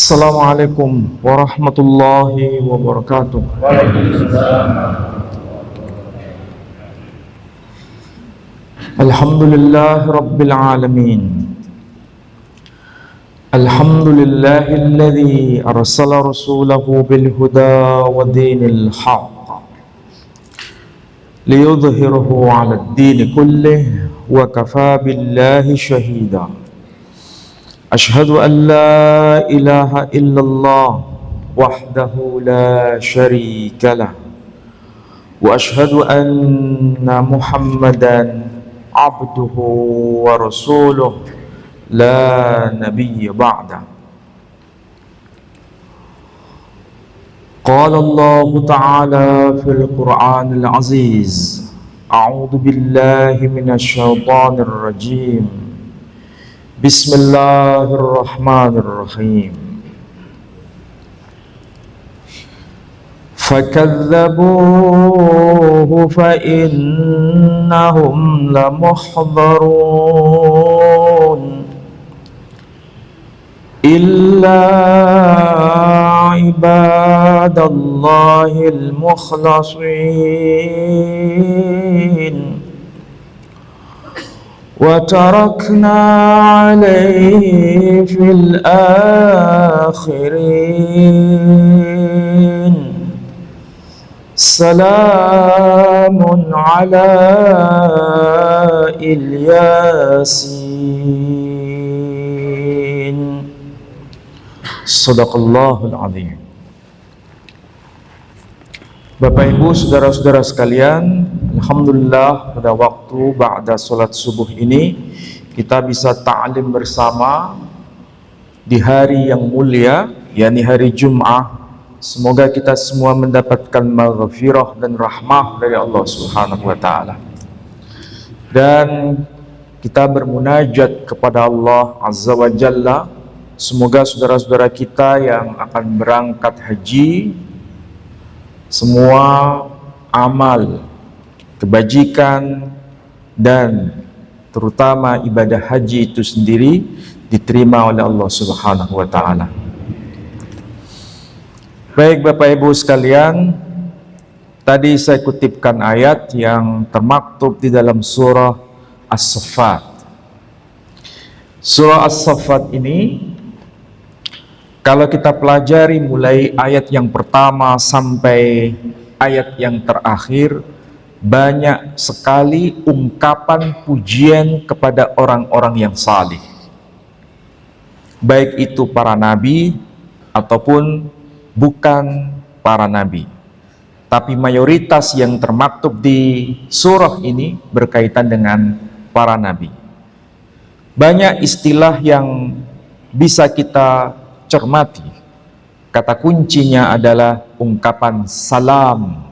Assalamualaikum warahmatullahi wabarakatuh. Alhamdulillah rabbil alamin. Alhamdulillahilladzi arsala rasulahu bil huda wa dinil haqq liyudhhirahu 'alad din kullih wa kafaa billahi shahida. Ashhadu an la ilaha illallah wahdahu la syarika lah wa ashhadu anna Muhammadan abduhu wa rasuluh la nabiyya ba'da. Qala Allah ta'ala fil Qur'anil aziz, a'udzu billahi minasy syaithanir rajim. Bismillahirrahmanirrahim. Fakadzabuhu fa innahum lamuhdharun illa ibadallahil mukhlasin wa tarakna alayhi fil akhirin. Salamun ala Ilyasin. Shadaqallahul azim. Bapak Ibu, saudara-saudara sekalian, alhamdulillah pada waktu ba'da salat subuh ini kita bisa ta'lim bersama di hari yang mulia, yakni hari Jum'ah. Semoga kita semua mendapatkan maghfirah dan rahmah dari Allah Subhanahu wa taala. Dan kita bermunajat kepada Allah Azza wa Jalla. Semoga saudara-saudara kita yang akan berangkat haji, semua amal, kebajikan, dan terutama ibadah haji itu sendiri diterima oleh Allah Subhanahu wa ta'ala. Baik Bapak Ibu sekalian, tadi saya kutipkan ayat yang termaktub di dalam surah As-Saffat. Surah As-Saffat ini, kalau kita pelajari mulai ayat yang pertama sampai ayat yang terakhir, banyak sekali ungkapan pujian kepada orang-orang yang salih, baik itu para nabi ataupun bukan para nabi. Tapi mayoritas yang termaktub di surah ini berkaitan dengan para nabi. Banyak istilah yang bisa kita cermati. Kata kuncinya adalah ungkapan salam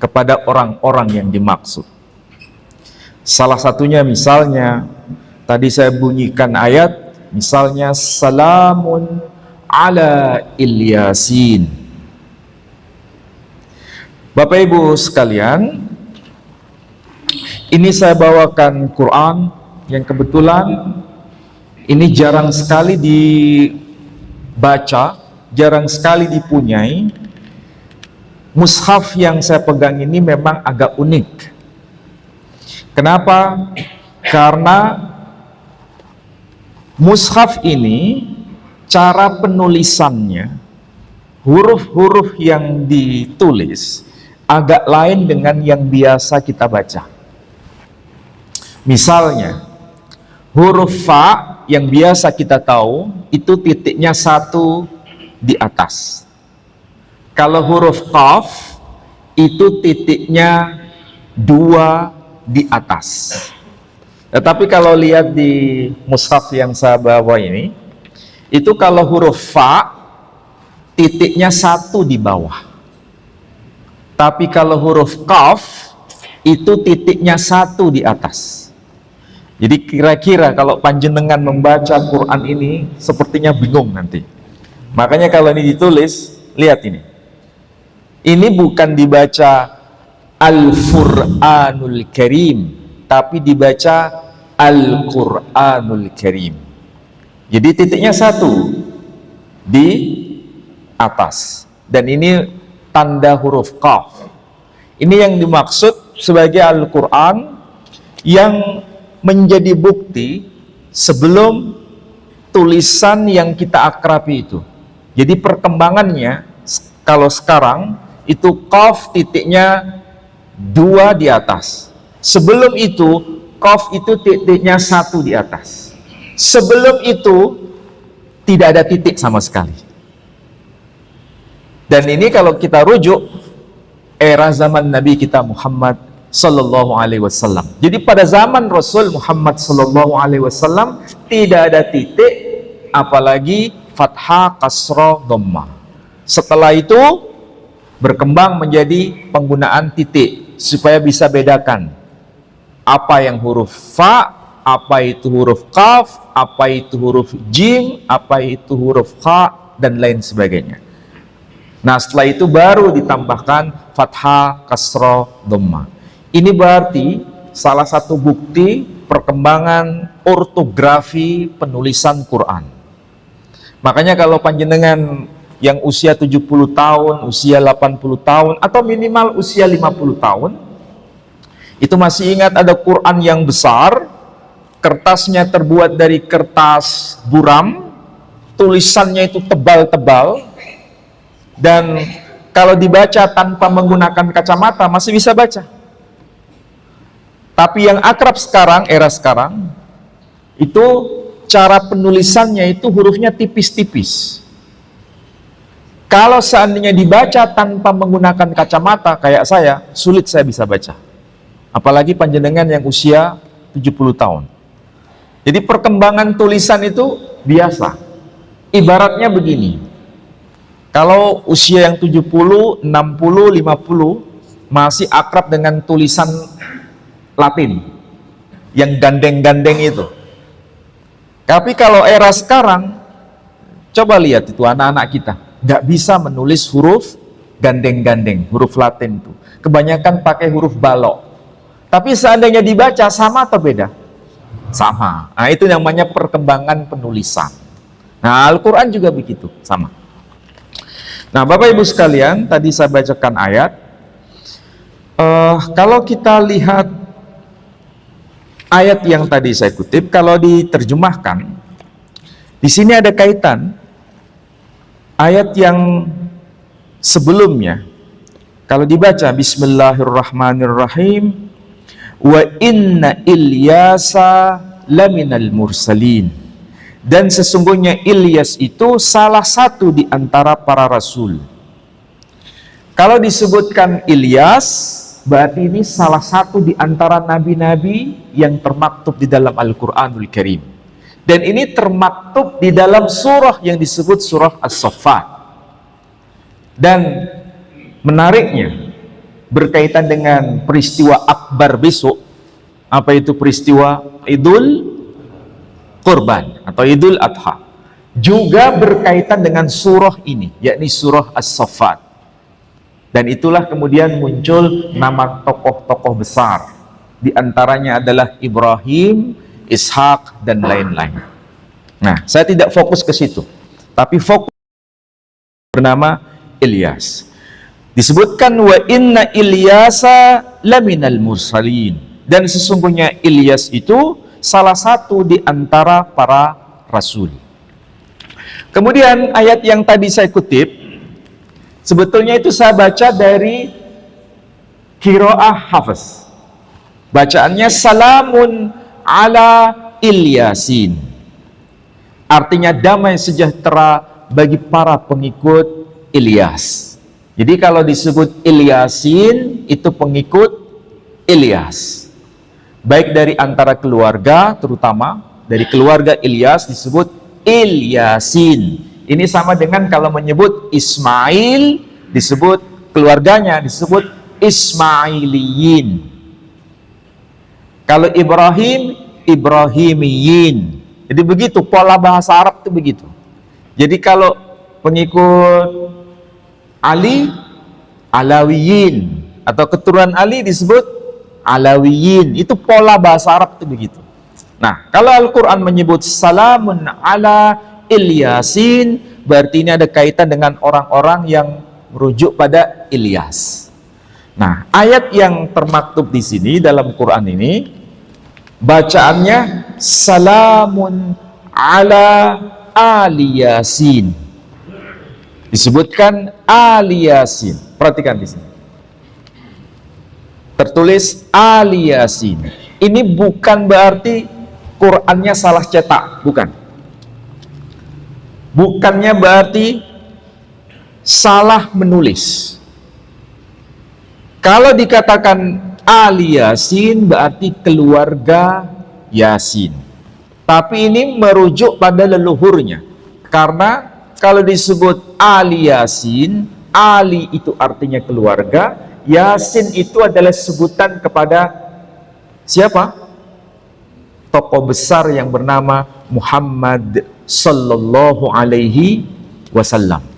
kepada orang-orang yang dimaksud. Salah satunya misalnya tadi saya bunyikan ayat, misalnya salamun ala Ilyasin. Bapak Ibu sekalian, ini saya bawakan Quran yang kebetulan ini jarang sekali dibaca, jarang sekali dipunyai. Mushaf yang saya pegang ini memang agak unik. Kenapa? Karena mushaf ini cara penulisannya, huruf-huruf yang ditulis agak lain dengan yang biasa kita baca. Misalnya, huruf fa yang biasa kita tahu itu titiknya 1 di atas. Kalau huruf qaf itu titiknya 2 di atas. Tetapi kalau lihat di mushaf yang saya bawa ini, itu kalau huruf fa titiknya 1 di bawah. Tapi kalau huruf qaf itu titiknya 1 di atas. Jadi kira-kira kalau panjenengan membaca Quran ini sepertinya bingung nanti. Makanya kalau ini ditulis, lihat ini. Ini bukan dibaca Al-Qur'anul Karim, tapi dibaca Al-Qur'anul Karim. Jadi titiknya 1. di atas. Dan ini tanda huruf qaf. Ini yang dimaksud sebagai Al-Quran yang menjadi bukti sebelum tulisan yang kita akrabi itu. Jadi perkembangannya, kalau sekarang itu qaf titiknya 2 di atas. Sebelum itu qaf itu titiknya 1 di atas. Sebelum itu tidak ada titik sama sekali. Dan ini kalau kita rujuk era zaman Nabi kita Muhammad Sallallahu Alaihi Wasallam. Jadi pada zaman Rasul Muhammad Sallallahu Alaihi Wasallam tidak ada titik, apalagi fathah, kasrah, dhammah. Setelah itu berkembang menjadi penggunaan titik supaya bisa bedakan apa yang huruf fa, apa itu huruf qaf, apa itu huruf jim, apa itu huruf kha, dan lain sebagainya. Nah, setelah itu baru ditambahkan fathah, kasrah, dhammah. Ini berarti salah satu bukti perkembangan ortografi penulisan Quran. Makanya kalau panjenengan yang usia 70 tahun, usia 80 tahun, atau minimal usia 50 tahun, itu masih ingat ada Quran yang besar, kertasnya terbuat dari kertas buram, tulisannya itu tebal-tebal, dan kalau dibaca tanpa menggunakan kacamata masih bisa baca. Tapi yang akrab sekarang, era sekarang, itu cara penulisannya itu hurufnya tipis-tipis. Kalau seandainya dibaca tanpa menggunakan kacamata kayak saya, sulit saya bisa baca. Apalagi panjenengan yang usia 70 tahun. Jadi perkembangan tulisan itu biasa. Ibaratnya begini. Kalau usia yang 70, 60, 50 masih akrab dengan tulisan Latin yang gandeng-gandeng itu. Tapi kalau era sekarang, coba lihat itu anak-anak kita nggak bisa menulis huruf gandeng-gandeng, huruf Latin itu. Kebanyakan pakai huruf balok. Tapi seandainya dibaca sama atau beda? Sama. Nah, itu namanya perkembangan penulisan. Nah, Al-Quran juga begitu, sama. Nah, Bapak Ibu sekalian, tadi saya bacakan ayat. Kalau kita lihat ayat yang tadi saya kutip, kalau diterjemahkan, di sini ada kaitan ayat yang sebelumnya. Kalau dibaca Bismillahirrahmanirrahim, wa inna Ilyasa laminal mursalin. Dan sesungguhnya Ilyas itu salah satu di antara para rasul. Kalau disebutkan Ilyas, berarti ini salah satu di antara nabi-nabi yang termaktub di dalam Al-Quranul Karim. Dan ini termaktub di dalam surah yang disebut surah As-Saffat. Dan menariknya, berkaitan dengan peristiwa akbar besok. Apa itu peristiwa Idul Kurban atau Idul Adha, juga berkaitan dengan surah ini, yakni surah As-Saffat. Dan itulah kemudian muncul nama tokoh-tokoh besar, di antaranya adalah Ibrahim, Ishak, dan lain-lain. Nah, saya tidak fokus ke situ, tapi fokus bernama Ilyas. Disebutkan wa inna Ilyasa laminal mursalin, dan sesungguhnya Ilyas itu salah satu di antara para rasul. Kemudian ayat yang tadi saya kutip, sebetulnya itu saya baca dari Qiraah Hafiz. Bacaannya salamun ala Ilyasin. Artinya damai sejahtera bagi para pengikut Ilyas. Jadi kalau disebut Ilyasin, itu pengikut Ilyas. Baik dari antara keluarga, terutama dari keluarga Ilyas disebut Ilyasin. Ini sama dengan kalau menyebut Ismail, disebut keluarganya disebut Ismailiyin. Kalau Ibrahim, Ibrahimiyin. Jadi begitu pola bahasa Arab itu begitu. Jadi kalau pengikut Ali, Alawiyin, atau keturunan Ali disebut Alawiyin. Itu pola bahasa Arab itu begitu. Nah, kalau Al-Quran menyebut salamun ala Ilyasin, berarti ini ada kaitan dengan orang-orang yang merujuk pada Ilyas. Nah, ayat yang termaktub di sini dalam Quran ini bacaannya salamun ala ali Yasin. Disebutkan ali Yasin. Perhatikan di sini. Tertulis ali Yasin. Ini bukan berarti Qurannya salah cetak, bukan. Bukannya berarti salah menulis. Kalau dikatakan Ali Yasin berarti keluarga Yasin. Tapi ini merujuk pada leluhurnya. Karena kalau disebut Ali Yasin, Ali itu artinya keluarga, Yasin itu adalah sebutan kepada siapa? Tokoh besar yang bernama Muhammad sallallahu alaihi wasallam.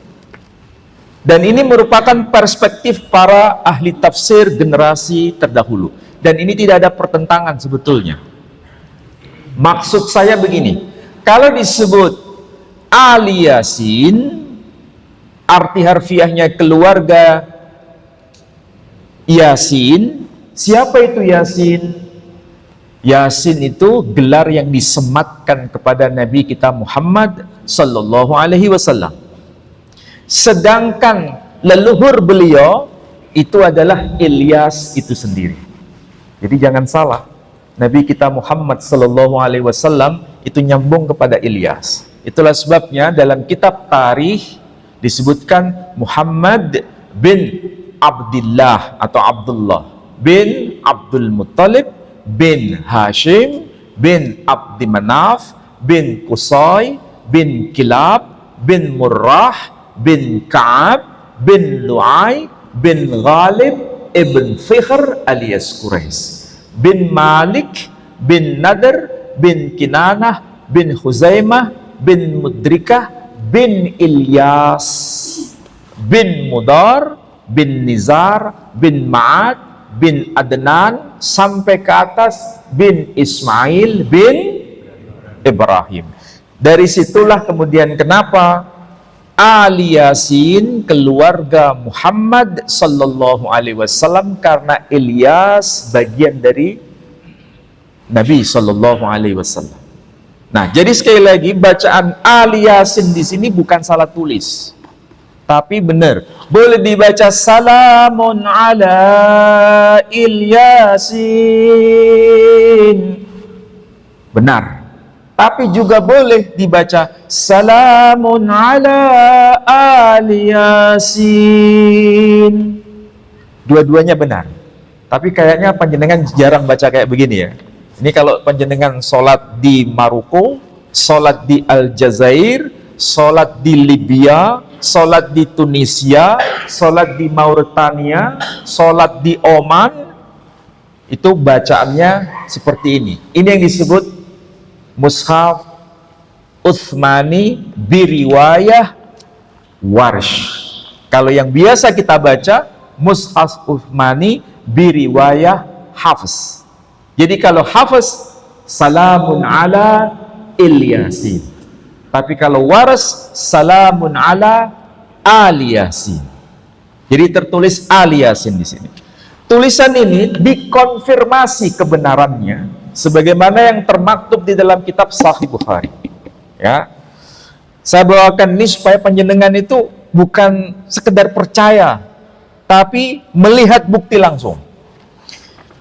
Dan ini merupakan perspektif para ahli tafsir generasi terdahulu. Dan ini tidak ada pertentangan sebetulnya. Maksud saya begini, kalau disebut Ali Yasin, arti harfiahnya keluarga Yasin. Siapa itu Yasin? Yasin itu gelar yang disematkan kepada Nabi kita Muhammad sallallahu alaihi wasallam. Sedangkan leluhur beliau itu adalah Ilyas itu sendiri. Jadi jangan salah, Nabi kita Muhammad sallallahu alaihi wasallam itu nyambung kepada Ilyas. Itulah sebabnya dalam kitab tarikh disebutkan Muhammad bin Abdullah atau Abdullah bin Abdul Muttalib bin Hashim bin Abdi Manaf bin Qusay bin Kilab bin Murrah bin Ka'ab bin Lu'ay bin Ghalib ibn Fikhr alias Quraisy bin Malik bin Nadr bin Kinanah bin Huzaimah bin Mudrikah bin Ilyas bin Mudar bin Nizar bin Ma'ad bin Adnan sampai ke atas bin Ismail bin Ibrahim. Dari situlah kemudian kenapa Ali Yasin keluarga Muhammad sallallahu alaihi wasallam, karena Ilyas bagian dari Nabi sallallahu alaihi wasallam. Nah, jadi sekali lagi bacaan Ali Yasin di sini bukan salah tulis. Tapi benar, boleh dibaca salamun ala Ilyasin. Benar. Tapi juga boleh dibaca salamun ala ali Yasin. Dua-duanya benar. Tapi kayaknya panjenengan jarang baca kayak begini ya. Ini kalau panjenengan sholat di Maroko, sholat di Aljazair, sholat di Libya, sholat di Tunisia, sholat di Mauritania, sholat di Oman, itu bacaannya seperti ini. Ini yang disebut Mushaf Utsmani biriwayah Warsh. Kalau yang biasa kita baca Mushaf Utsmani biriwayah Hafs. Jadi kalau Hafs salamun ala Ilyasin. Tapi kalau Waras salamun ala Ali Yasin. Jadi tertulis Ali Yasin di sini. Tulisan ini dikonfirmasi kebenarannya sebagaimana yang termaktub di dalam kitab Sahih Bukhari. Ya. Saya bawakan ini supaya panjenengan itu bukan sekedar percaya, tapi melihat bukti langsung.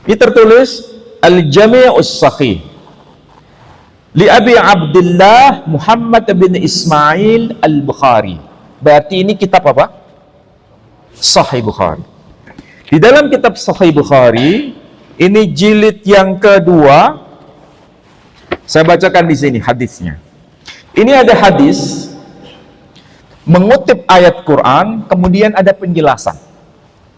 Ini tertulis Al-Jami'us Sahih li Abi Abdullah Muhammad bin Ismail Al-Bukhari. Berarti ini kitab apa? Sahih Bukhari. Di dalam kitab Sahih Bukhari, ini jilid yang kedua, saya bacakan di sini hadisnya. Ini ada hadis mengutip ayat Quran, kemudian ada penjelasan.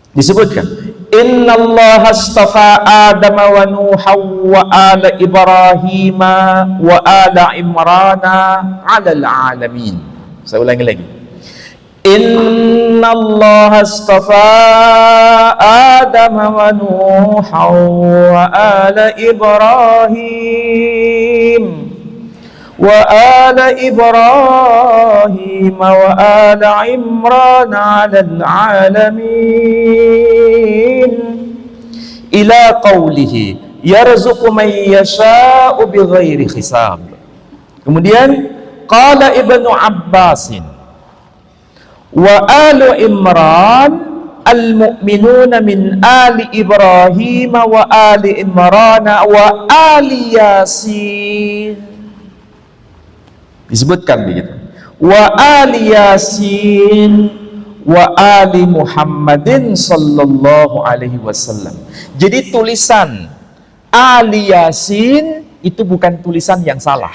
Disebutkan, Inna Allah astafa Adam wa Nuha wa ala Ibrahim wa ala Imrana ala alamin. Saya ulangi lagi. Inna Allah astafa Adam wa Nuha wa ala Ibrahim wa ala Ibrahim wa ala Imran 'alal 'alamin ila qawlihi yarzuqu man yasha'u bighairi hisab. Kemudian qala Ibnu Abbasin wa alu Imran al-mu'minuna min ali Ibrahim wa ali Imran wa ali Yasin. Disebutkan begitu. Wa ali Yasin wa ali Muhammadin sallallahu alaihi wasallam. Jadi tulisan ali Yasin itu bukan tulisan yang salah.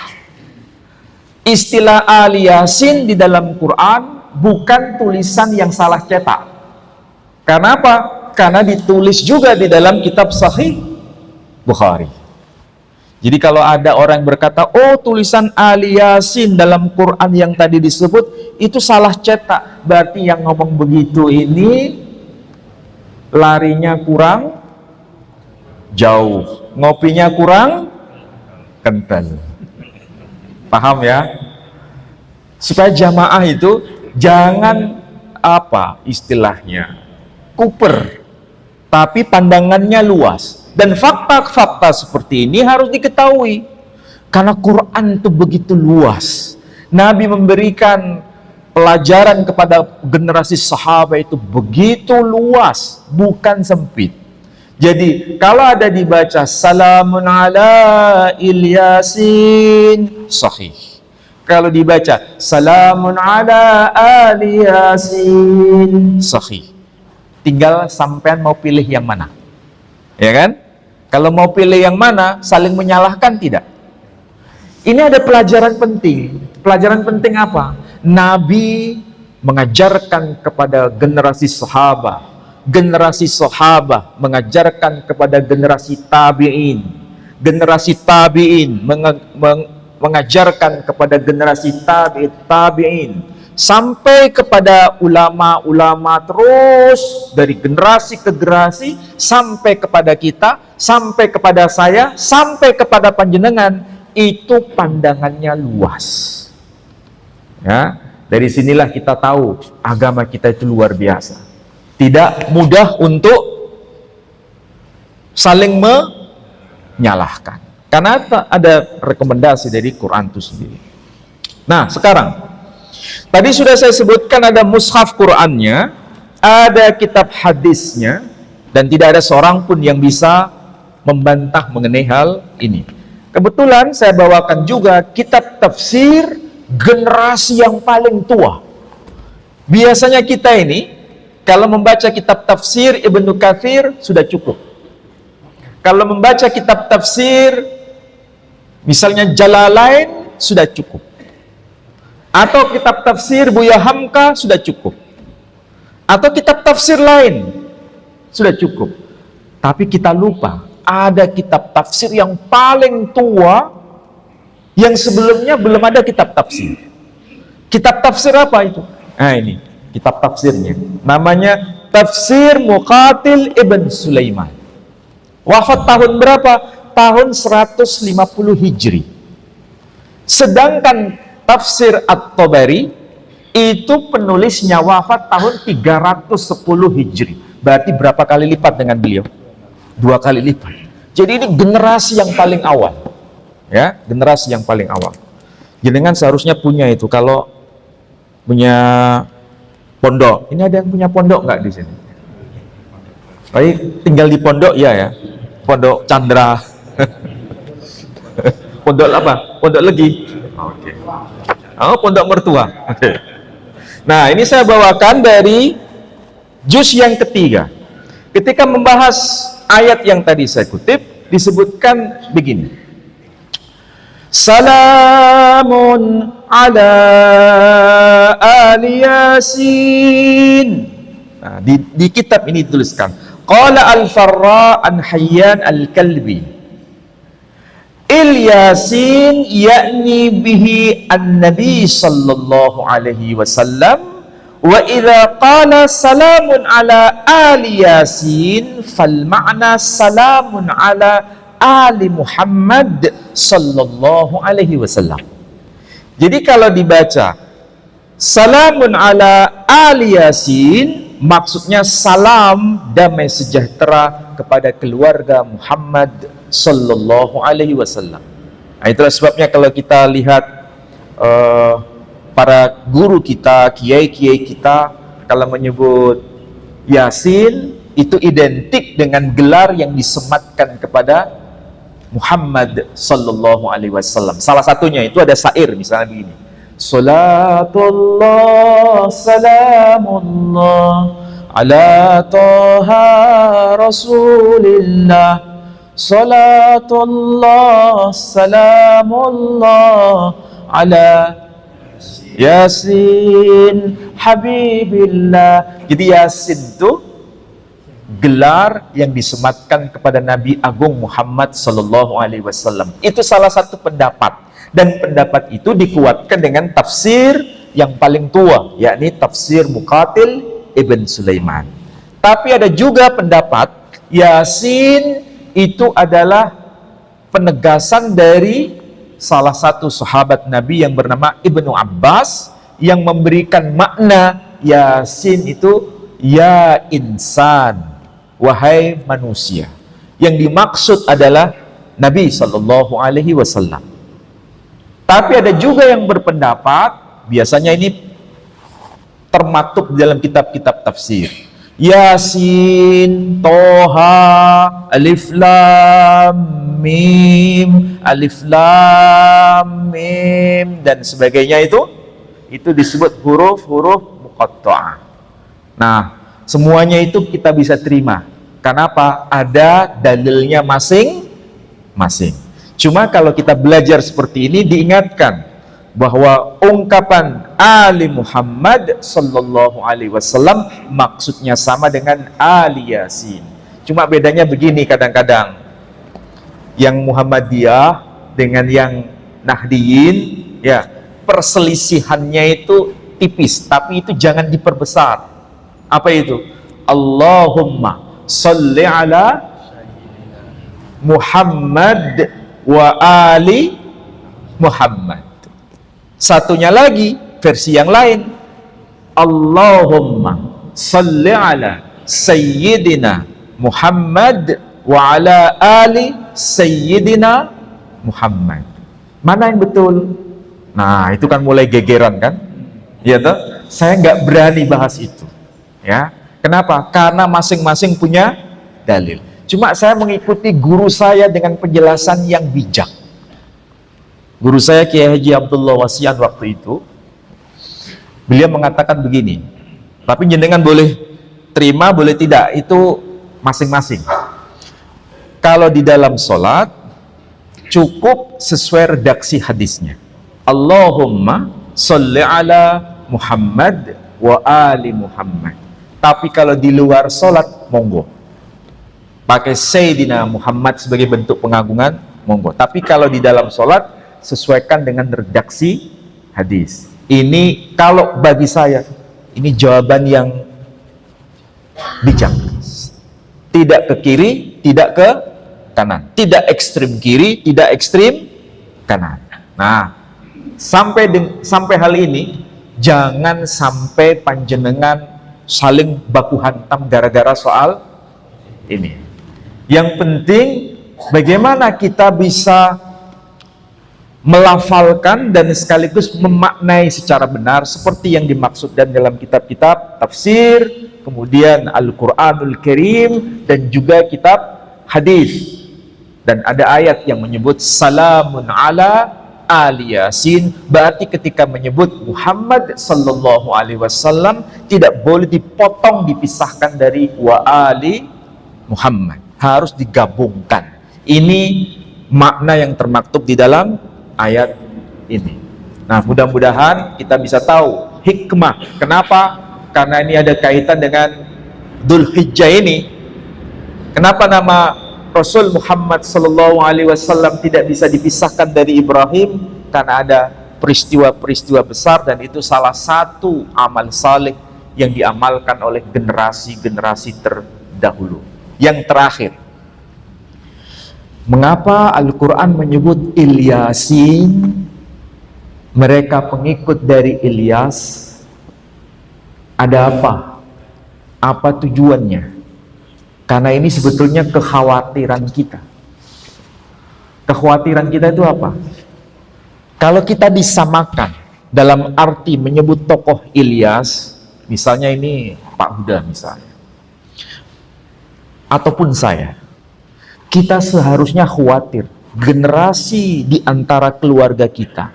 Istilah ali Yasin di dalam Quran bukan tulisan yang salah cetak. Karena apa? Karena ditulis juga di dalam kitab Sahih Bukhari. Jadi kalau ada orang yang berkata, oh tulisan Ali Yasin dalam Quran yang tadi disebut itu salah cetak, berarti yang ngomong begitu ini larinya kurang jauh, ngopinya kurang kental. Paham ya? Supaya jamaah itu jangan apa istilahnya kuper, tapi pandangannya luas. Dan fakta-fakta seperti ini harus diketahui karena Quran itu begitu luas. Nabi memberikan pelajaran kepada generasi sahabat itu begitu luas, bukan sempit. Jadi kalau ada dibaca salamun ala Ilyasin, sahih. Kalau dibaca salamun ala ali Yasin, sahih. Tinggal sampean mau pilih yang mana, ya kan? Kalau mau pilih yang mana, saling menyalahkan tidak. Ini ada pelajaran penting. Pelajaran penting apa? Nabi mengajarkan kepada generasi sahabat. Generasi sahabat mengajarkan kepada generasi tabi'in. Generasi tabi'in mengajarkan kepada generasi tabi'in. Sampai kepada ulama-ulama terus dari generasi ke generasi sampai kepada kita, sampai kepada saya, sampai kepada panjenengan, itu pandangannya luas. Ya, dari sinilah kita tahu agama kita itu luar biasa. Tidak mudah untuk saling menyalahkan. Karena ada rekomendasi dari Quran itu sendiri. Nah, sekarang tadi sudah saya sebutkan ada mushaf Qur'annya, ada kitab hadisnya, dan tidak ada seorang pun yang bisa membantah mengenai hal ini. Kebetulan saya bawakan juga kitab tafsir generasi yang paling tua. Biasanya kita ini, kalau membaca kitab tafsir Ibnu Katsir sudah cukup. Kalau membaca kitab tafsir, misalnya Jalalain, sudah cukup. Atau kitab tafsir Buya Hamka sudah cukup. Atau kitab tafsir lain sudah cukup. Tapi kita lupa, ada kitab tafsir yang paling tua yang sebelumnya belum ada kitab tafsir. Kitab tafsir apa itu? Nah ini, kitab tafsirnya. Namanya Tafsir Muqatil Ibn Sulaiman. Wafat tahun berapa? Tahun 150 Hijri. Sedangkan Tafsir At-Tabari itu penulisnya wafat tahun 310 Hijri. Berarti berapa kali lipat dengan beliau? 2 kali lipat. Jadi ini generasi yang paling awal. Ya, generasi yang paling awal. Jenengan seharusnya punya itu. Kalau punya pondok, ini ada yang punya pondok nggak di sini? Baik, tinggal di pondok ya. Pondok Chandra. Pondok apa? Pondok Legi. Oke. Oh, pondok mertua. Oke. Nah, ini saya bawakan dari juz yang ketiga. Ketika membahas ayat yang tadi saya kutip, disebutkan begini. Salamun ala ali Yasin. Nah, di kitab ini dituliskan. Qala al-Farra an Hayyan al-Kalbi. Yasin yakni bihi an-nabi sallallahu alaihi wasallam wa idza qala salamun ala ali Yasin fal ma'na salamun ala ali Muhammad sallallahu alaihi wasallam. Jadi kalau dibaca salamun ala ali Yasin, maksudnya salam damai sejahtera kepada keluarga Muhammad sallallahu alaihi wasallam. Nah, itulah sebabnya kalau kita lihat para guru kita, kiai-kiai kita, kalau menyebut Yasin itu identik dengan gelar yang disematkan kepada Muhammad sallallahu alaihi wasallam. Salah satunya itu ada syair misalnya begini. Salatullah salamullah ala taha rasulillah. Salatullah salamullah ala Yasin Habibillah. Jadi Yasin itu gelar yang disematkan kepada Nabi Agung Muhammad sallallahu alaihi wasallam. Itu salah satu pendapat, dan pendapat itu dikuatkan dengan tafsir yang paling tua, yakni tafsir Muqatil Ibn Sulaiman. Tapi ada juga pendapat Yasin itu adalah penegasan dari salah satu sahabat Nabi yang bernama Ibnu Abbas, yang memberikan makna Yasin itu ya insan, wahai manusia. Yang dimaksud adalah Nabi sallallahu alaihi wasallam. Tapi ada juga yang berpendapat, biasanya ini termaktub dalam kitab-kitab tafsir, Yasin, Toha, Alif Lam Mim, Alif Lam Mim, dan sebagainya, itu disebut huruf-huruf muqatta'ah. Nah, semuanya itu kita bisa terima. Kenapa? Ada dalilnya masing-masing. Cuma kalau kita belajar seperti ini, diingatkan bahwa ungkapan Ali Muhammad sallallahu alaihi wasallam maksudnya sama dengan Ali Yasin. Cuma bedanya begini, kadang-kadang yang Muhammadiyah dengan yang Nahdiyin, ya, perselisihannya itu tipis, tapi itu jangan diperbesar. Apa itu? Allahumma salli ala Muhammad wa ali Muhammad. Satunya lagi, versi yang lain, Allahumma salli ala Sayyidina Muhammad wa ala ali Sayyidina Muhammad. Mana yang betul? Nah, itu kan mulai gegeran kan? Ya toh? Saya nggak berani bahas itu. Ya, kenapa? Karena masing-masing punya dalil. Cuma saya mengikuti guru saya dengan penjelasan yang bijak. Guru saya Kiai Haji Abdullah Wasian waktu itu, beliau mengatakan begini, tapi jenengan boleh terima, boleh tidak, itu masing-masing. Kalau di dalam sholat, cukup sesuai redaksi hadisnya. Allahumma sholli ala Muhammad wa ali Muhammad. Tapi kalau di luar sholat, monggo pakai Sayyidina Muhammad sebagai bentuk pengagungan, monggo. Tapi kalau di dalam sholat, sesuaikan dengan redaksi hadis. Ini kalau bagi saya, ini jawaban yang bijak. Tidak ke kiri, tidak ke kanan. Tidak ekstrim kiri, tidak ekstrim kanan. Nah, sampai hal ini, jangan sampai panjenengan saling baku hantam gara-gara soal ini. Yang penting bagaimana kita bisa melafalkan dan sekaligus memaknai secara benar seperti yang dimaksud dan dalam kitab-kitab tafsir, kemudian Al-Quranul Karim, dan juga kitab hadis. Dan ada ayat yang menyebut salamun ala Ali Yasin, berarti ketika menyebut Muhammad sallallahu alaihi wasallam tidak boleh dipotong, dipisahkan dari wa ali Muhammad, harus digabungkan. Ini makna yang termaktub di dalam ayat ini. Nah, mudah-mudahan kita bisa tahu hikmah kenapa, karena ini ada kaitan dengan Dzulhijjah ini. Kenapa nama Rasul Muhammad sallallahu alaihi wasallam tidak bisa dipisahkan dari Ibrahim? Karena ada peristiwa-peristiwa besar, dan itu salah satu amal saleh yang diamalkan oleh generasi-generasi terdahulu. Yang terakhir, mengapa Al-Quran menyebut Ilyasin? mereka pengikut dari Ilyas, ada apa? Apa tujuannya? Karena ini sebetulnya kekhawatiran kita. Kekhawatiran kita itu apa? Kalau kita disamakan dalam arti menyebut tokoh Ilyas, misalnya ini Pak Huda misalnya, ataupun saya, kita seharusnya khawatir generasi di antara keluarga kita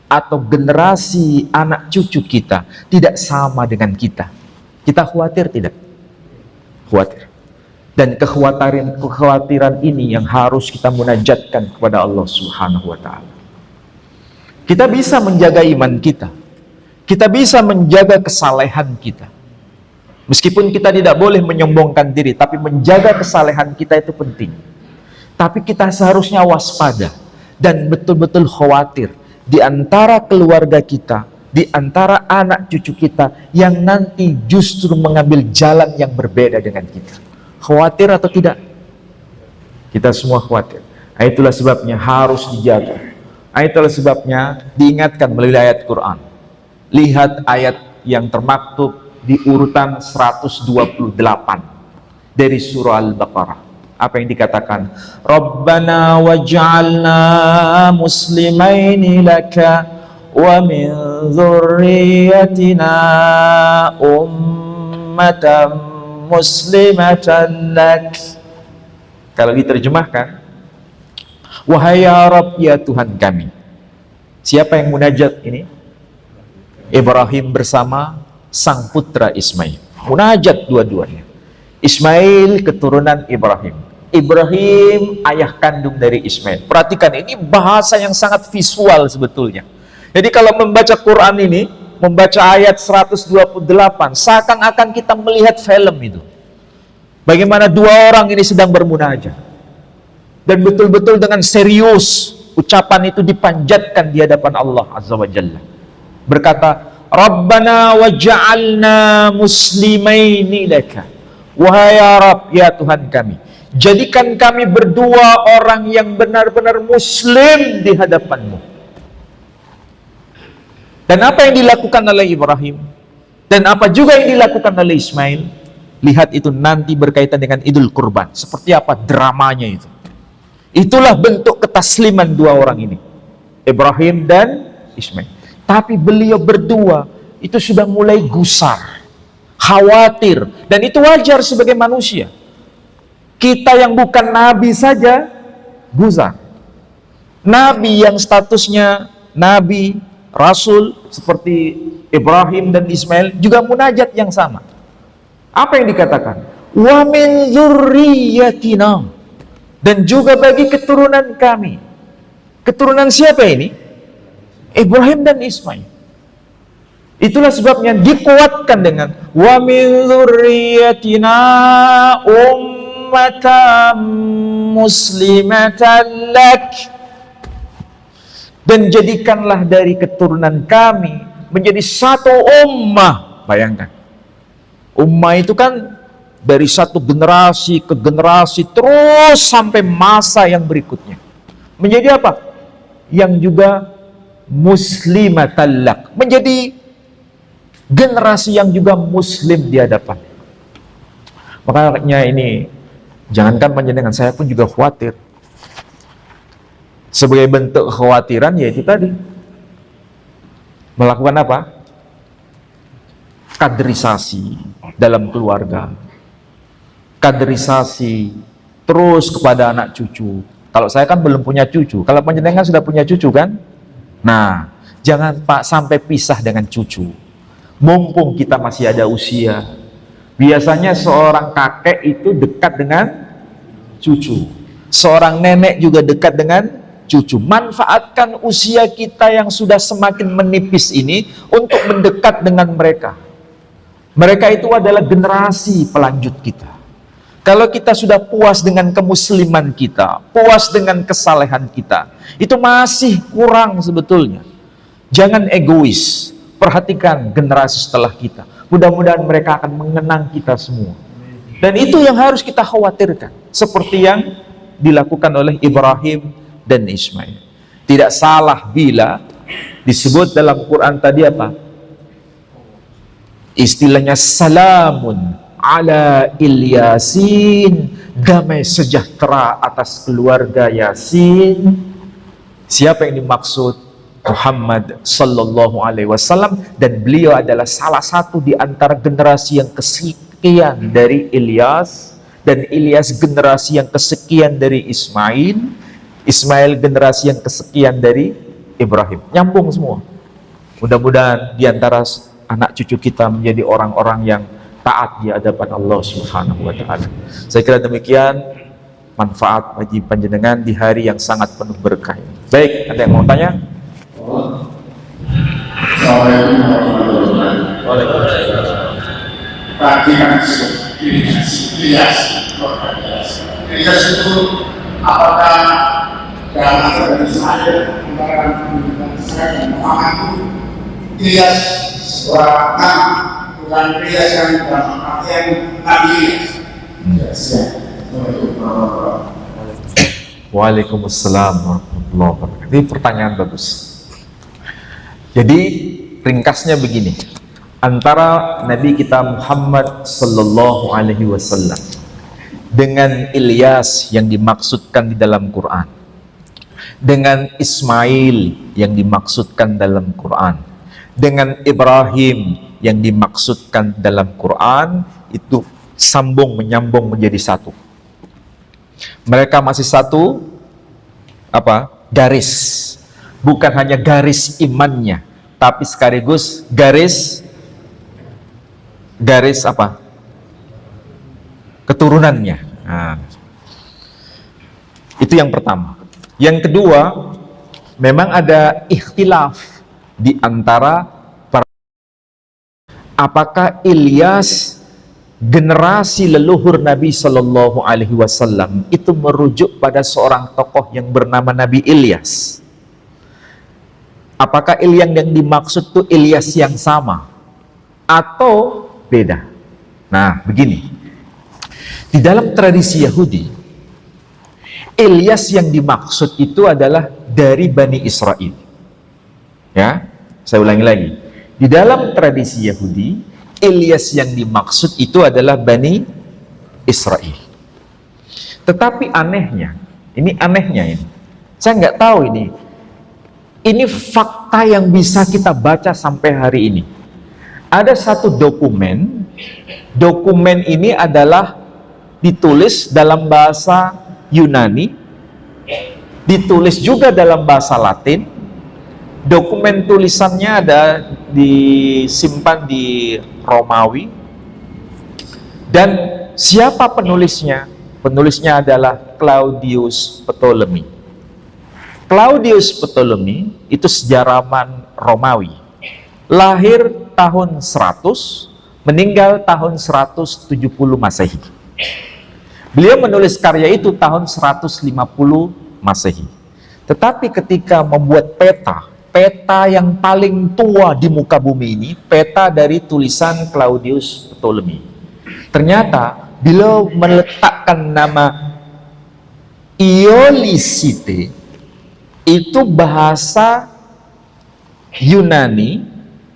atau generasi anak cucu kita tidak sama dengan kita. Kita khawatir tidak? Khawatir. Dan kekhawatiran ini yang harus kita munajatkan kepada Allah Subhanahu wa Ta'ala. Kita bisa menjaga iman kita, kita bisa menjaga kesalehan kita. Meskipun kita tidak boleh menyombongkan diri, tapi menjaga kesalehan kita itu penting. Tapi kita seharusnya waspada dan betul-betul khawatir di antara keluarga kita, di antara anak cucu kita yang nanti justru mengambil jalan yang berbeda dengan kita. Khawatir atau tidak? Kita semua khawatir. Itulah sebabnya harus dijaga. Itulah sebabnya diingatkan melalui ayat Quran. Lihat ayat yang termaktub di urutan 128 dari surah Al-Baqarah. Apa yang dikatakan? Rabbana waj'alna muslimaini laka wa min dzurriyyatina ummatan muslimatan lak. Kalau diterjemahkan, wahai ya Rabb, ya Tuhan kami. Siapa yang munajat ini? Ibrahim bersama sang putra Ismail. Munajat dua-duanya. Ismail keturunan Ibrahim. Ibrahim ayah kandung dari Ismail. Perhatikan, ini bahasa yang sangat visual sebetulnya. Jadi kalau membaca Quran ini, membaca ayat 128, seakan-akan kita melihat film itu. Bagaimana dua orang ini sedang bermunajat. Dan betul-betul dengan serius ucapan itu dipanjatkan di hadapan Allah Azza wa Jalla. Berkata, Rabbana waj'alna muslimaini laka. Wahai ya Rabb, ya Tuhan kami, jadikan kami berdua orang yang benar-benar muslim di hadapan-Mu. Dan apa yang dilakukan oleh Ibrahim, dan apa juga yang dilakukan oleh Ismail, lihat itu nanti berkaitan dengan Idul Kurban. Seperti apa dramanya itu. Itulah bentuk ketasliman dua orang ini, Ibrahim dan Ismail. Tapi beliau berdua itu sudah mulai gusar, khawatir, dan itu wajar sebagai manusia. Kita yang bukan nabi saja gusar. Nabi yang statusnya nabi, rasul seperti Ibrahim dan Ismail juga munajat yang sama. Apa yang dikatakan? Wa min dzurriyyatina, dan juga bagi keturunan kami. Keturunan siapa ini? Ibrahim dan Ismail. Itulah sebabnya dikuatkan dengan wa min dzurriyyatina ummatan muslimatan lak, dan jadikanlah dari keturunan kami menjadi satu ummah. Bayangkan, ummah itu kan dari satu generasi ke generasi terus sampai masa yang berikutnya. Menjadi apa? Yang juga muslimatan lak, menjadi generasi yang juga muslim di hadapan. Makanya ini, jangankan panjenengan, saya pun juga khawatir. Sebagai bentuk kekhawatiran yaitu tadi, melakukan apa? Kaderisasi dalam keluarga, kaderisasi terus kepada anak cucu. Kalau saya kan belum punya cucu, kalau panjenengan sudah punya cucu kan? Nah, jangan Pak sampai pisah dengan cucu. Mumpung kita masih ada usia. Biasanya seorang kakek itu dekat dengan cucu, seorang nenek juga dekat dengan cucu. Manfaatkan usia kita yang sudah semakin menipis ini untuk mendekat dengan mereka. Mereka itu adalah generasi pelanjut kita. Kalau kita sudah puas dengan kemusliman kita, puas dengan kesalehan kita, itu masih kurang sebetulnya. Jangan egois, perhatikan generasi setelah kita. Mudah-mudahan mereka akan mengenang kita semua. Dan itu yang harus kita khawatirkan, seperti yang dilakukan oleh Ibrahim dan Ismail. Tidak salah bila Disebut dalam Quran tadi apa? Istilahnya salamun ala Ilyasin, damai sejahtera atas keluarga Yasin. Siapa yang dimaksud? Muhammad sallallahu alaihi wasallam, dan beliau adalah salah satu di antara generasi yang kesekian dari Ilyas, dan Ilyas generasi yang kesekian dari Ismail, Ismail generasi yang kesekian dari Ibrahim. Nyambung semua. Mudah-mudahan di antara anak cucu kita menjadi orang-orang yang taat di hadapan Allah Subhanahu wa taala. Saya kira demikian manfaat bagi panjenengan di hari yang sangat penuh berkah. Baik, ada yang mau tanya? Assalamualaikum warahmatullahi wabarakatuh. Tadi kan Ilyas itu apakah dalam asal Israel antara saya dan Muhammad itu Ilyas sebuah nama, bukan Ilyas yang dalam artian Nabi Ilyas. Waalaikumsalam warahmatullahi wabarakatuh. Ini pertanyaan bagus. Jadi ringkasnya begini, antara Nabi kita Muhammad sallallahu alaihi wasallam dengan Ilyas yang dimaksudkan di dalam Quran, dengan Ismail yang dimaksudkan dalam Quran, dengan Ibrahim yang dimaksudkan dalam Quran, itu sambung menyambung menjadi satu. Mereka masih satu garis, bukan hanya garis imannya, tapi sekaligus garis keturunannya. Nah, itu yang pertama. Yang kedua, memang ada ikhtilaf di antara apakah Ilyas generasi leluhur Nabi Shallallahu Alaihi Wasallam itu merujuk pada seorang tokoh yang bernama Nabi Ilyas. Apakah Ilyas yang dimaksud itu Ilyas yang sama atau beda? Nah, begini. Di dalam tradisi Yahudi, Ilyas yang dimaksud itu adalah dari Bani Israel. Ya, saya ulangi lagi. Di dalam tradisi Yahudi, Ilyas yang dimaksud itu adalah Bani Israel. Tetapi anehnya, ini, saya nggak tahu ini fakta yang bisa kita baca sampai hari ini. Ada satu dokumen ini adalah ditulis dalam bahasa Yunani, ditulis juga dalam bahasa Latin. Dokumen tulisannya ada disimpan di Romawi, dan siapa penulisnya? Penulisnya adalah Claudius Ptolemy. Claudius Ptolemy itu sejarawan Romawi, lahir tahun 100, meninggal tahun 170 Masehi. Beliau menulis karya itu tahun 150 Masehi. Tetapi ketika membuat peta yang paling tua di muka bumi ini, peta dari tulisan Claudius Ptolemy, ternyata beliau meletakkan nama Iolisite, itu bahasa Yunani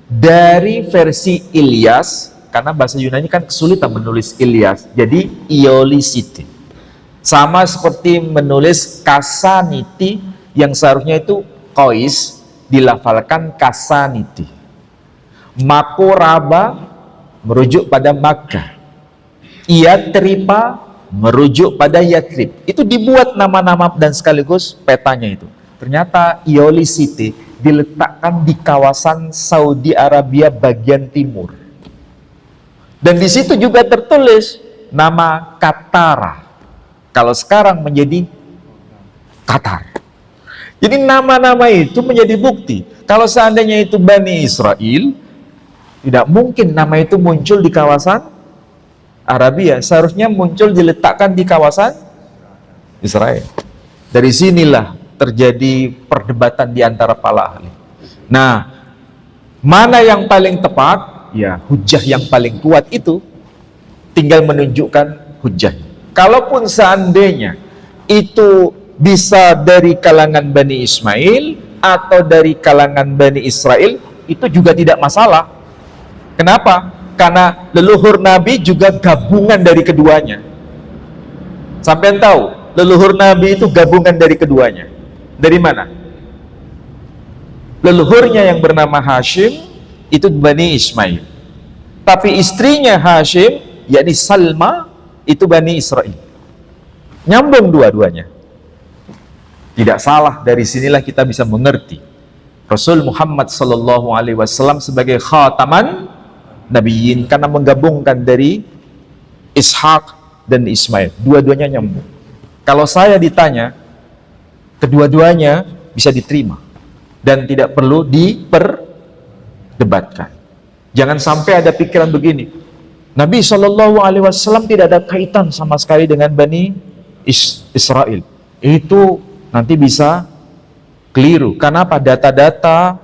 dari versi Ilyas, karena bahasa Yunani kan kesulitan menulis Ilyas, jadi Iolisite. Sama seperti menulis Kasaniti yang seharusnya itu Kois, dilafalkan Kasaniti. Makoraba merujuk pada Makkah, Yatripa merujuk pada Yatrib. Itu dibuat nama-nama dan sekaligus petanya itu. Ternyata Iolisite diletakkan di kawasan Saudi Arabia bagian timur. Dan di situ juga tertulis nama Katara. Kalau sekarang menjadi Qatar. Jadi nama-nama itu menjadi bukti. Kalau seandainya itu Bani Israel, tidak mungkin nama itu muncul di kawasan Arabia. Seharusnya muncul diletakkan di kawasan Israel. Dari sinilah terjadi perdebatan di antara para ahli. Nah, mana yang paling tepat? Ya, hujah yang paling kuat itu tinggal menunjukkan hujah. Kalaupun seandainya itu bisa dari kalangan Bani Ismail, atau dari kalangan Bani Israel, itu juga tidak masalah. Kenapa? Karena leluhur Nabi juga gabungan dari keduanya. Sampai tahu, leluhur Nabi itu gabungan dari keduanya. Dari mana? Leluhurnya yang bernama Hashim, itu Bani Ismail. Tapi istrinya Hashim, yakni Salma, itu Bani Israel. Nyambung dua-duanya. Tidak salah, dari sinilah kita bisa mengerti Rasul Muhammad SAW sebagai khataman nabiyyin, karena menggabungkan dari Ishak dan Ismail. Dua-duanya nyambung. Kalau saya ditanya, kedua-duanya bisa diterima dan tidak perlu diperdebatkan. Jangan sampai ada pikiran begini, Nabi SAW tidak ada kaitan sama sekali dengan Bani Israel. Itu nanti bisa keliru. Karena data-data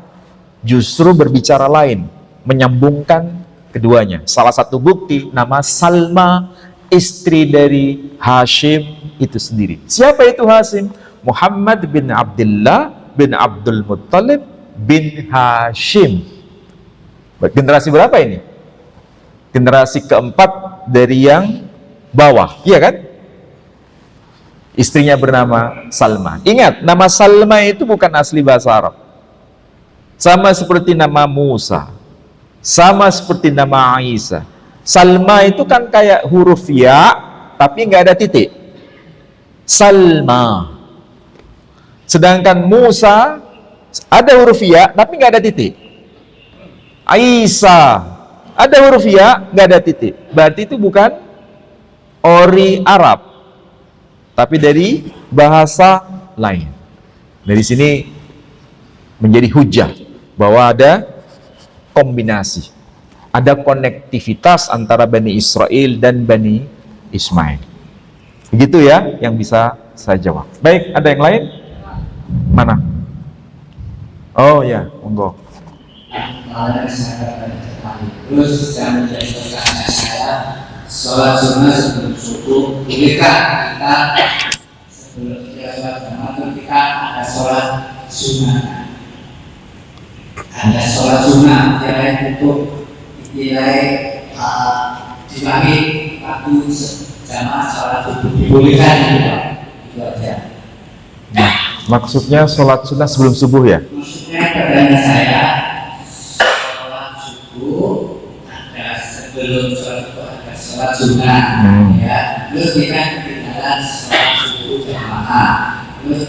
justru berbicara lain, menyambungkan keduanya. Salah satu bukti, nama Salma, istri dari Hashim itu sendiri. Siapa itu Hashim? Muhammad bin Abdullah bin Abdul Muttalib bin Hashim. Generasi berapa ini? Generasi keempat dari yang bawah, iya kan? Istrinya bernama Salma. Ingat, nama Salma itu bukan asli bahasa Arab. Sama seperti nama Musa, sama seperti nama Isa. Salma itu kan kayak huruf ya, tapi nggak ada titik. Salma. Sedangkan Musa ada huruf ya, tapi nggak ada titik. Isa ada huruf ya, nggak ada titik. Berarti itu bukan ori Arab, tapi dari bahasa lain. Dari sini menjadi hujah bahwa ada kombinasi, ada konektivitas antara Bani Israel dan Bani Ismail. Begitu ya yang bisa saya jawab. Baik, ada yang lain? Mana? Oh ya, monggo. Terus yang menjadi pertanyaan saya, sholat sunnah sebelum subuh, bolehkah kita sebelum kita sholat jamaah kita ada sholat sunnah? Ada sholat sunnah, nilai untuk nilai dibagi waktu jamaah sholat subuh dibolehkan itu aja. Nah, maksudnya sholat sunnah sebelum subuh ya? Maksudnya pertanyaan saya, sholat subuh ada sebelum sholat subuh ada sholat sunnah, ya. Terus kita ketinggalan sholat subuh jamaah, terus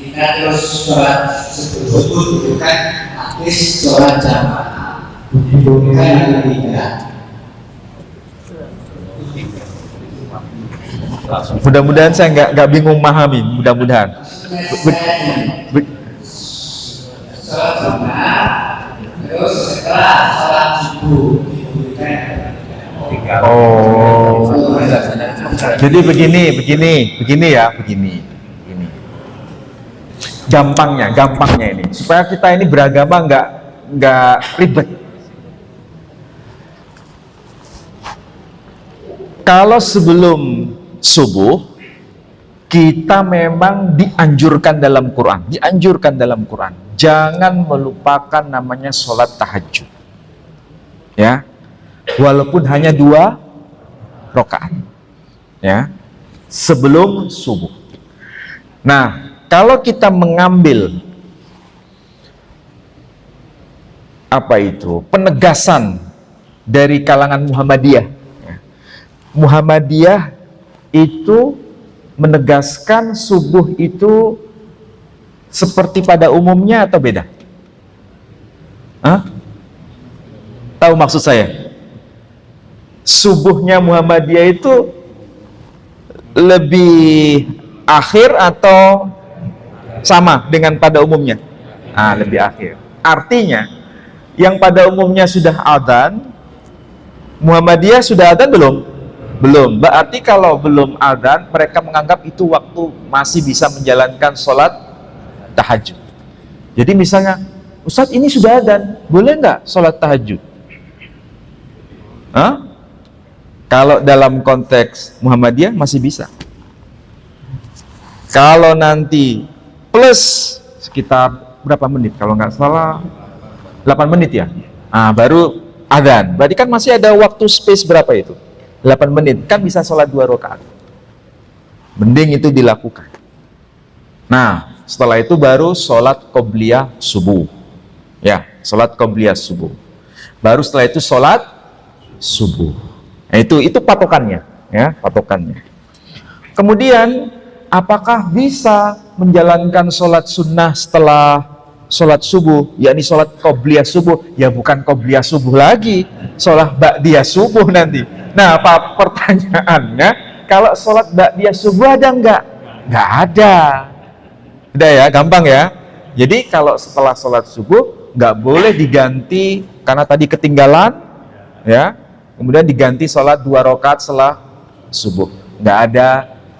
kita terus sholat sebelum subuh itu kan habis sholat jamaah, bukan yang tidak. Mudah-mudahan saya nggak bingung memahami. Mudah-mudahan. Sholat sunnah, terus setelah sholat subuh Oh. Jadi begini ya, begini. Gampangnya ini supaya kita ini beragama nggak ribet. Kalau sebelum subuh kita memang dianjurkan dalam Quran, jangan melupakan namanya sholat tahajud, ya, walaupun hanya 2 rakaat, ya, sebelum subuh. Nah, kalau kita mengambil penegasan dari kalangan Muhammadiyah itu menegaskan subuh itu seperti pada umumnya atau beda? Tahu maksud saya? Subuhnya Muhammadiyah itu lebih akhir atau sama dengan pada umumnya? Lebih akhir. Artinya yang pada umumnya sudah adzan, Muhammadiyah sudah adzan belum? Belum. Berarti kalau belum adzan, mereka menganggap itu waktu masih bisa menjalankan sholat tahajud. Jadi misalnya, Ustadz ini sudah adzan, boleh nggak sholat tahajud? Kalau dalam konteks Muhammadiyah masih bisa. Kalau nanti plus sekitar berapa menit? Kalau nggak salah 8 menit ya. Nah, baru adzan. Berarti kan masih ada waktu space berapa itu? 8 menit. Kan bisa sholat 2 rakaat. Mending itu dilakukan. Nah, setelah itu baru sholat qobliyah subuh. Ya, sholat qobliyah subuh. Baru setelah itu sholat subuh. Nah, itu patokannya, ya, patokannya. Kemudian, apakah bisa menjalankan sholat sunnah setelah sholat subuh, yakni sholat qobliyah subuh? Ya bukan qobliyah subuh lagi, sholat ba'diyah subuh nanti. Nah, apa pertanyaannya? Kalau sholat ba'diyah subuh ada enggak? Enggak ada. Udah ya, gampang ya. Jadi kalau setelah sholat subuh nggak boleh diganti karena tadi ketinggalan, ya. Kemudian diganti sholat 2 rakaat setelah subuh. Nggak ada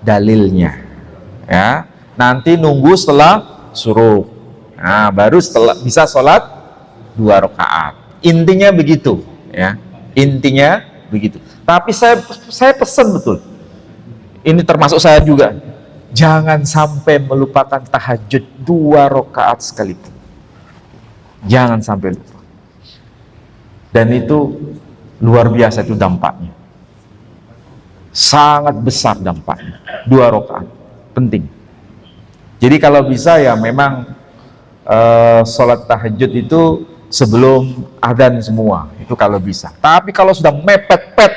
dalilnya, ya. Nanti nunggu setelah suruh. Nah, baru setelah bisa sholat 2 rakaat. Intinya begitu, ya. Intinya begitu. Tapi saya pesan betul. Ini termasuk saya juga. Jangan sampai melupakan tahajud 2 rakaat sekalipun. Jangan sampai lupa. Dan itu luar biasa itu dampaknya. Sangat besar dampaknya. 2 rakaat. Penting. Jadi kalau bisa ya memang sholat tahajud itu sebelum adzan semua. Itu kalau bisa. Tapi kalau sudah mepet-pet,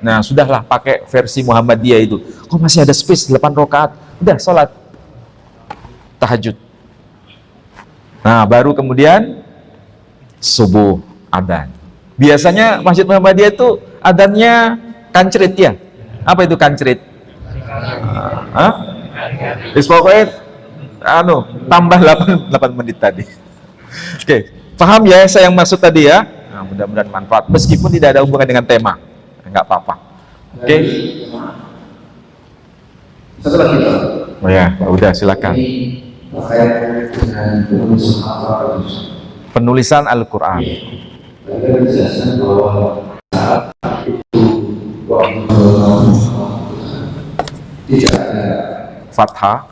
nah sudahlah pakai versi Muhammadiyah itu. Kok masih ada space 8 rakaat? Udah sholat tahajud. Nah baru kemudian subuh adzan. Biasanya Masjid Muhammadiyah itu adzannya kancrit ya. Apa itu kancrit? Pokoknya tambah 8 menit tadi. Oke, paham ya saya yang maksud tadi ya? Nah, mudah-mudahan manfaat meskipun tidak ada hubungan dengan tema. Nggak apa-apa. Oke. Satu lagi Pak. Oh ya, udah silakan. Ini terkait dengan Penulisan Al-Quran. Ada dijelaskan bahwa saat itu waktu tidak ada Fathah.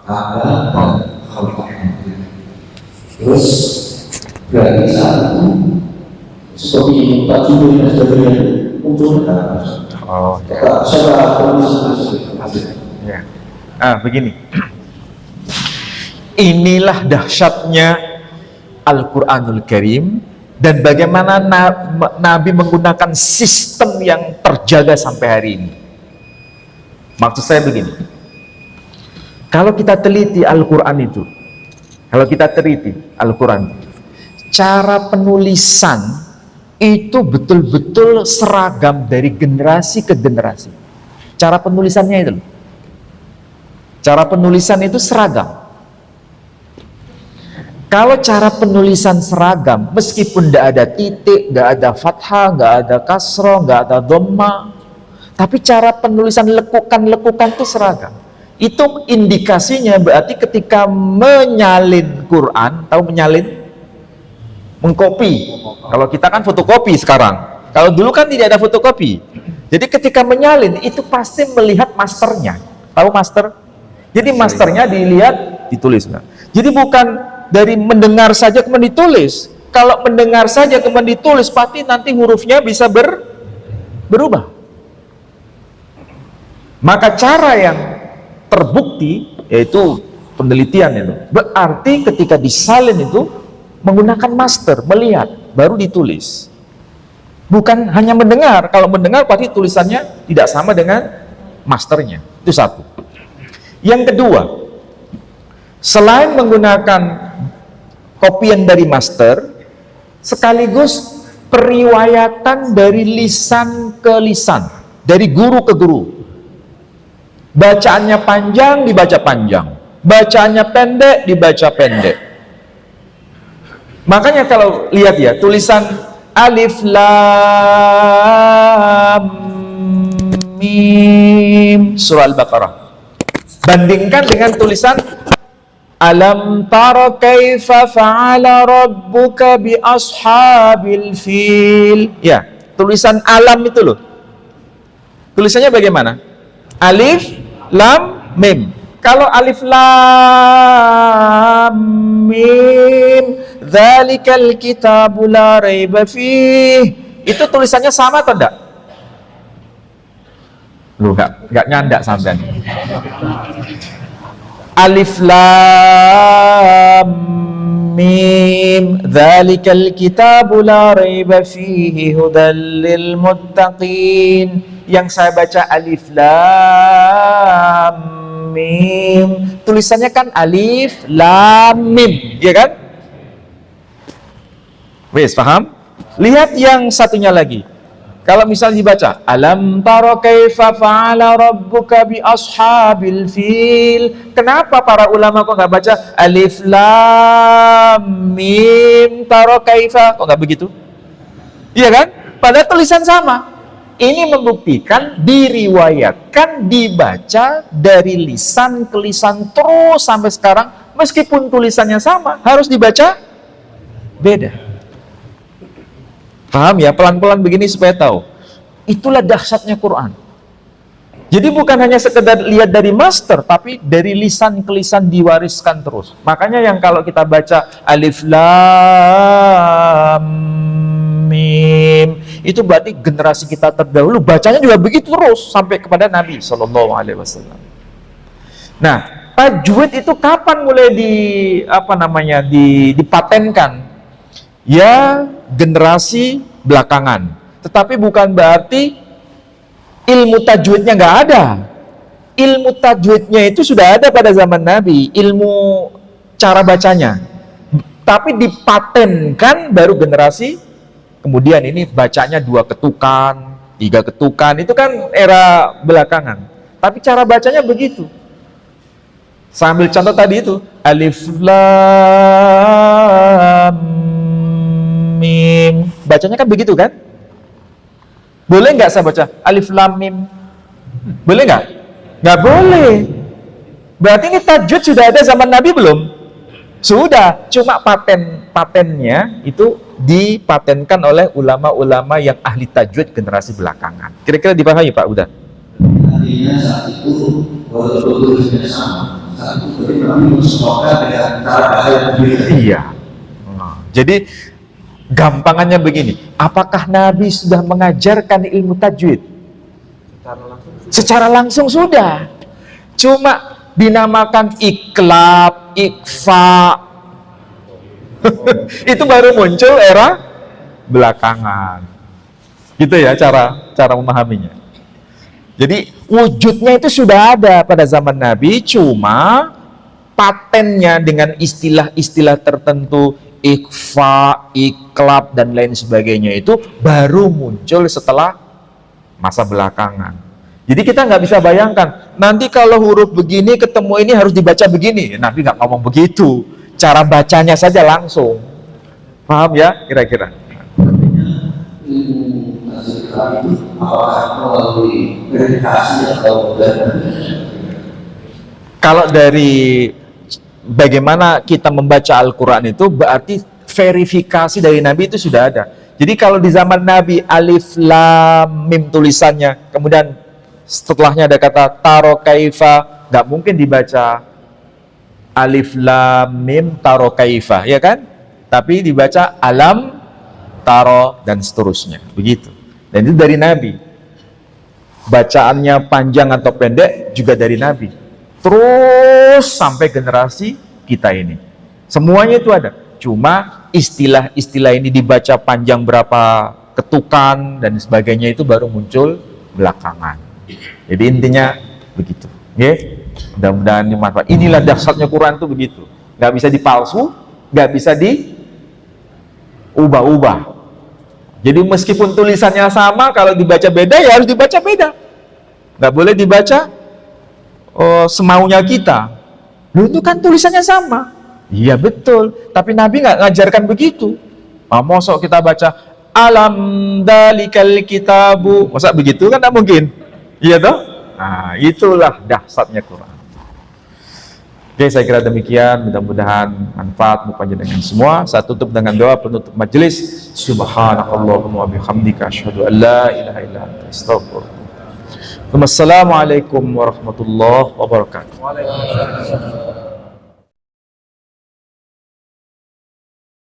terus berarti saat itu seperti Pak Jumir dan sebagainya muncul Oh, ya. Begini. Inilah dahsyatnya Al-Quranul Karim dan bagaimana Nabi menggunakan sistem yang terjaga sampai hari ini. Maksud saya begini. Kalau kita teliti Al-Quran itu, cara penulisan itu betul-betul seragam dari generasi ke generasi. Cara penulisannya itu. Cara penulisan itu seragam. Kalau cara penulisan seragam, meskipun tidak ada titik, tidak ada fathah, tidak ada kasroh, tidak ada dhamma, tapi cara penulisan lekukan-lekukan itu seragam. Itu indikasinya berarti ketika menyalin Quran, tahu menyalin? Mengkopi. Kalau kita kan fotokopi sekarang. Kalau dulu kan tidak ada fotokopi. Jadi ketika menyalin itu pasti melihat masternya. Tahu master? Jadi masternya dilihat, ditulis. Jadi bukan dari mendengar saja kemudian ditulis. Kalau mendengar saja kemudian ditulis, pasti nanti hurufnya bisa berubah. Maka cara yang terbukti yaitu penelitian itu. Berarti ketika disalin itu menggunakan master, melihat, baru ditulis. Bukan hanya mendengar. Kalau mendengar pasti tulisannya tidak sama dengan masternya. Itu satu. Yang kedua, selain menggunakan kopian dari master, sekaligus periwayatan dari lisan ke lisan, dari guru ke guru. Bacaannya panjang, dibaca panjang. Bacaannya pendek, dibaca pendek. Makanya kalau lihat ya, tulisan Alif Lam Mim Surah Al-Baqarah. Bandingkan dengan tulisan Alam tara kaifa fa'ala rabbuka bi ashabil fil. Ya, tulisan alam itu loh. Tulisannya bagaimana? Alif, lam, mim. Kalau alif lam mim dzalikal kitabu la raiba fih, itu tulisannya sama atau enggak? Lu enggak nyandak sampean. Alif lam mim dzalikal kitabu la raiba fihi hudal lil muttaqin. Yang saya baca alif lam mim, tulisannya kan alif lam mim, ya kan? Wes, paham? Lihat yang satunya lagi. Kalau misalnya dibaca alam tara kaifa fa'ala rabbuka bi ashabil fil, kenapa para ulama kok nggak baca alif lam mim tara kaifa, kok nggak begitu? Iya kan? Padahal tulisan sama. Ini membuktikan diriwayatkan, dibaca dari lisan ke lisan terus sampai sekarang, meskipun tulisannya sama, harus dibaca beda. Paham ya? Pelan-pelan begini supaya tahu. Itulah dahsyatnya Quran. Jadi bukan hanya sekedar lihat dari master, tapi dari lisan ke lisan diwariskan terus. Makanya yang kalau kita baca alif lam mim, itu berarti generasi kita terdahulu bacanya juga begitu terus sampai kepada Nabi SAW. Nah, tajwid itu kapan mulai dipatenkan? Ya, generasi belakangan. Tetapi bukan berarti ilmu tajwidnya nggak ada. Ilmu tajwidnya itu sudah ada pada zaman Nabi, ilmu cara bacanya. Tapi dipatenkan baru generasi kemudian ini bacanya 2 ketukan, 3 ketukan, itu kan era belakangan. Tapi cara bacanya begitu. Sambil contoh tadi itu, alif lam mim. Bacanya kan begitu kan? Boleh nggak saya baca alif lam mim? Boleh nggak? Nggak boleh. Berarti ini tajwid sudah ada zaman Nabi belum? Sudah, cuma patennya itu dipatenkan oleh ulama-ulama yang ahli tajwid generasi belakangan. Kira-kira dipahami Pak Uda? Artinya saat itu walaupun tulisnya sama, saat itu kami semoga dengan cara bahasa yang berbeda. Iya. Jadi gampangannya begini, apakah Nabi sudah mengajarkan ilmu tajwid? Secara langsung sudah. Cuma dinamakan iklab, ikfa. Itu baru muncul era belakangan. Gitu ya cara memahaminya. Jadi wujudnya itu sudah ada pada zaman Nabi, cuma patennya dengan istilah-istilah tertentu, ikfa, iklab dan lain sebagainya itu baru muncul setelah masa belakangan. Jadi kita nggak bisa bayangkan nanti kalau huruf begini ketemu ini harus dibaca begini. Nabi nggak ngomong begitu, cara bacanya saja langsung. Paham ya kira-kira? Ilmu tasawuf itu apakah melalui verifikasi atau Kalau dari bagaimana kita membaca Al-Quran itu berarti verifikasi dari Nabi itu sudah ada. Jadi kalau di zaman Nabi alif lam mim tulisannya, kemudian setelahnya ada kata taro kaifa, nggak mungkin dibaca alif lam mim taro kaifa, ya kan? Tapi dibaca alam taro dan seterusnya, begitu. Dan itu dari Nabi. Bacaannya panjang atau pendek juga dari Nabi. Terus sampai generasi kita ini. Semuanya itu ada. Cuma istilah-istilah ini dibaca panjang berapa ketukan dan sebagainya itu baru muncul belakangan. Jadi intinya begitu. Okay? Mudah-mudahan dimanfaat. Inilah dahsyatnya Quran itu begitu. Nggak bisa dipalsu, nggak bisa diubah-ubah. Jadi meskipun tulisannya sama, kalau dibaca beda ya harus dibaca beda. Nggak boleh dibaca semaunya kita. Loh, itu kan tulisannya sama. Iya betul, tapi Nabi nggak ngajarkan begitu. Mosok kita baca alam dalikal kitabu, masa begitu kan nggak mungkin. Iya toh? Nah, itulah dahsyatnya Quran. Oke, saya kira demikian. Mudah-mudahan manfaat dengan semua. Saya tutup dengan doa penutup majelis. Subhanakallahumma wa bihamdika asyhadu an la ilaha illa anta astaghfiruka Wassalamualaikum warahmatullahi wabarakatuh. Waalaikumsalam.